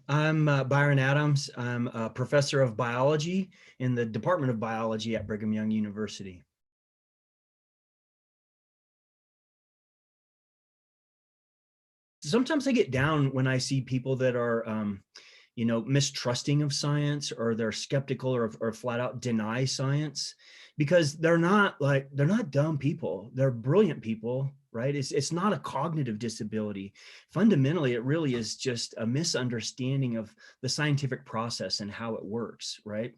I'm Byron Adams. I'm a professor of biology in the Department of Biology at Brigham Young University. Sometimes I get down when I see people that are, mistrusting of science, or they're skeptical, or flat out deny science, because they're not dumb people. They're brilliant people, right? It's not a cognitive disability. Fundamentally, it really is just a misunderstanding of the scientific process and how it works, right?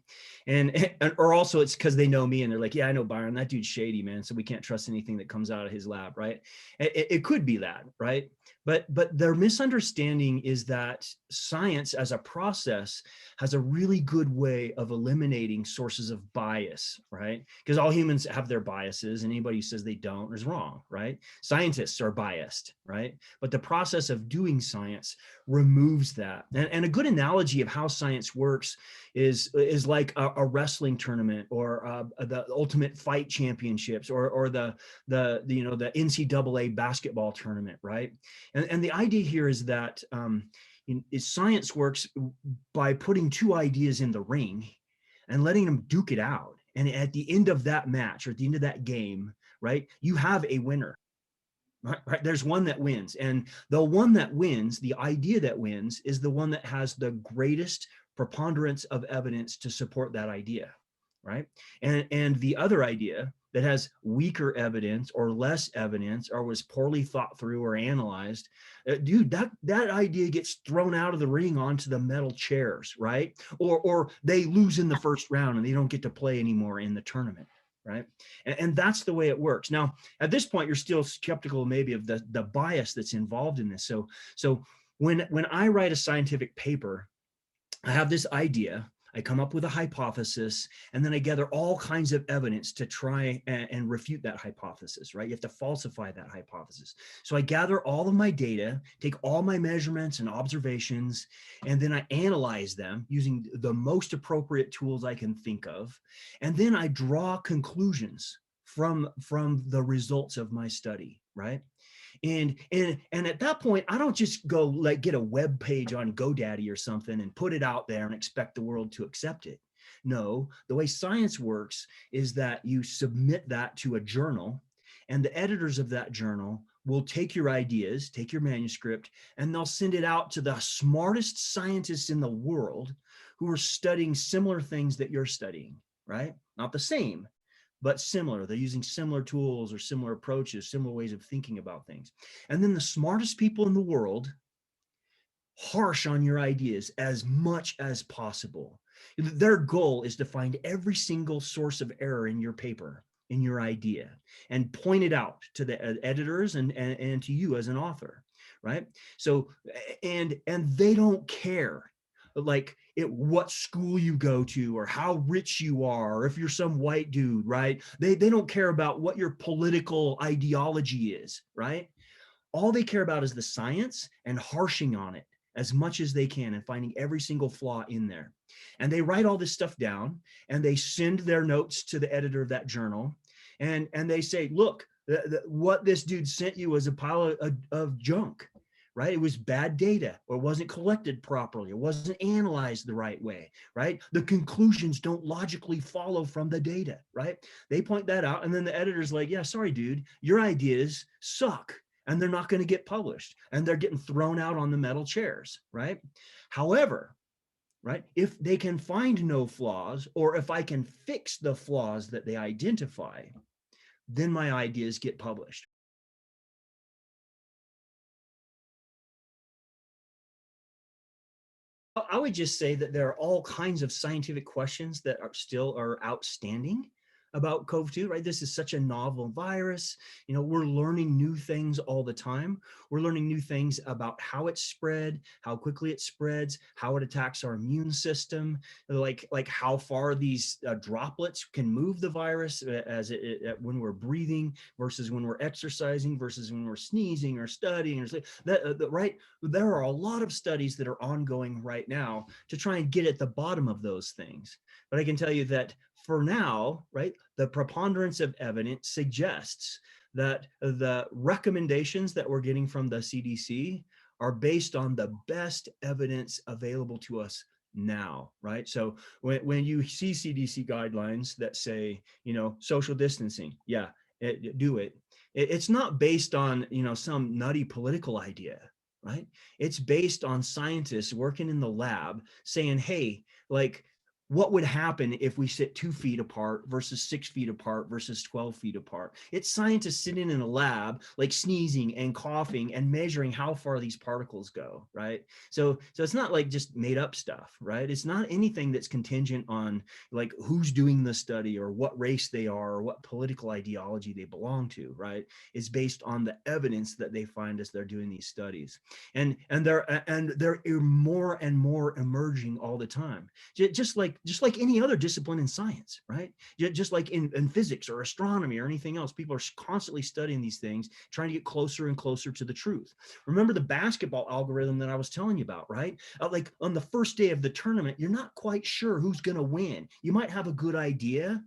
Or also it's because they know me and they're like, yeah, I know Byron, that dude's shady, man, so we can't trust anything that comes out of his lab, right? It could be that, right? But their misunderstanding is that science as a process has a really good way of eliminating sources of bias, right? Because all humans have their biases, and anybody who says they don't is wrong, right? Scientists are biased, right? But the process of doing science removes that. And a good analogy of how science works is like a wrestling tournament, or the Ultimate Fight Championships, or the NCAA basketball tournament, right? And the idea here is that science works by putting two ideas in the ring and letting them duke it out. And at the end of that match, or at the end of that game, right, you have a winner. Right? There's one that wins. And the one that wins, the idea that wins, is the one that has the greatest preponderance of evidence to support that idea, right? And the other idea that has weaker evidence or less evidence, or was poorly thought through or analyzed, dude, that idea gets thrown out of the ring onto the metal chairs, right? Or they lose in the first round and they don't get to play anymore in the tournament, right? And that's the way it works. Now, at this point, you're still skeptical maybe of the bias that's involved in this. So when I write a scientific paper, I have this idea, I come up with a hypothesis, and then I gather all kinds of evidence to try and refute that hypothesis, right? You have to falsify that hypothesis. So I gather all of my data, take all my measurements and observations, and then I analyze them using the most appropriate tools I can think of. And then I draw conclusions from the results of my study, right? And at that point, I don't just go like get a web page on GoDaddy or something and put it out there and expect the world to accept it. No, the way science works is that you submit that to a journal, and the editors of that journal will take your ideas, take your manuscript, and they'll send it out to the smartest scientists in the world who are studying similar things that you're studying, right? Not the same, but similar. They're using similar tools or similar approaches, similar ways of thinking about things. And then the smartest people in the world harsh on your ideas as much as possible. Their goal is to find every single source of error in your paper, in your idea, and point it out to the editors and to you as an author, right? So, and they don't care like what school you go to, or how rich you are, or if you're some white dude, right? They don't care about what your political ideology is, right? All they care about is the science and harshing on it as much as they can and finding every single flaw in there. And they write all this stuff down and they send their notes to the editor of that journal. And they say, look, what this dude sent you was a pile of junk, right? It was bad data, or wasn't collected properly, it wasn't analyzed the right way, right? The conclusions don't logically follow from the data, right? They point that out, and then the editor's like, yeah, sorry, dude, your ideas suck, and they're not going to get published, and they're getting thrown out on the metal chairs, right? However, right, if they can find no flaws, or if I can fix the flaws that they identify, then my ideas get published. I would just say that there are all kinds of scientific questions that are still outstanding about COVID-2, right? This is such a novel virus. You know, we're learning new things all the time. We're learning new things about how it's spread, how quickly it spreads, how it attacks our immune system, like how far these droplets can move the virus when we're breathing versus when we're exercising versus when we're sneezing or studying, or right? There are a lot of studies that are ongoing right now to try and get at the bottom of those things. But I can tell you that for now, right, the preponderance of evidence suggests that the recommendations that we're getting from the CDC are based on the best evidence available to us now, right? So when you see CDC guidelines that say, social distancing, yeah, do it. It's not based on, some nutty political idea, right? It's based on scientists working in the lab saying, hey, like, what would happen if we sit 2 feet apart versus 6 feet apart versus 12 feet apart? It's scientists sitting in a lab, like sneezing and coughing and measuring how far these particles go, right? So it's not like just made up stuff, right? It's not anything that's contingent on like who's doing the study or what race they are or what political ideology they belong to, right? It's based on the evidence that they find as they're doing these studies. And they're more and more emerging all the time. Just like any other discipline in science, right? Just like in physics or astronomy or anything else, people are constantly studying these things, trying to get closer and closer to the truth. Remember the basketball algorithm that I was telling you about, right? Like on the first day of the tournament, you're not quite sure who's going to win. You might have a good idea,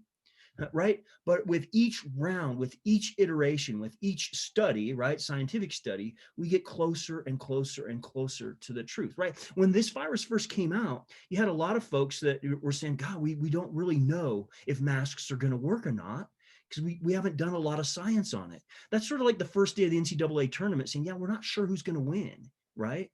right? But with each round, with each iteration, with each study, right, scientific study, we get closer and closer and closer to the truth, right? When this virus first came out, you had a lot of folks that were saying, God, we don't really know if masks are going to work or not, because we haven't done a lot of science on it. That's sort of like the first day of the NCAA tournament saying, yeah, we're not sure who's going to win, right?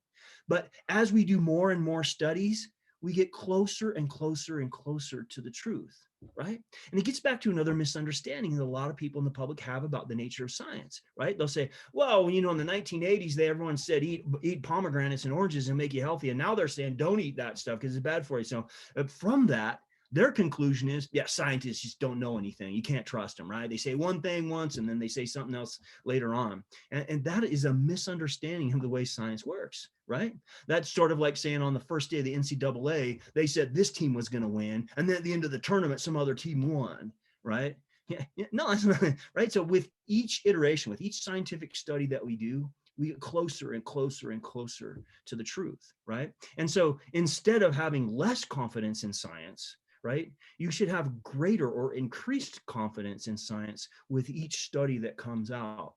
But as we do more and more studies, we get closer and closer and closer to the truth, right? And it gets back to another misunderstanding that a lot of people in the public have about the nature of science, right? They'll say, well, in the 1980s, everyone said eat pomegranates and oranges and make you healthy. And now they're saying don't eat that stuff because it's bad for you. So from that, their conclusion is, yeah, scientists just don't know anything. You can't trust them, right? They say one thing once and then they say something else later on. And that is a misunderstanding of the way science works, right? That's sort of like saying on the first day of the NCAA, they said this team was going to win. And then at the end of the tournament, some other team won, right? Yeah, no, that's not right. So with each iteration, with each scientific study that we do, we get closer and closer and closer to the truth, right? And so instead of having less confidence in science, right, you should have greater or increased confidence in science with each study that comes out.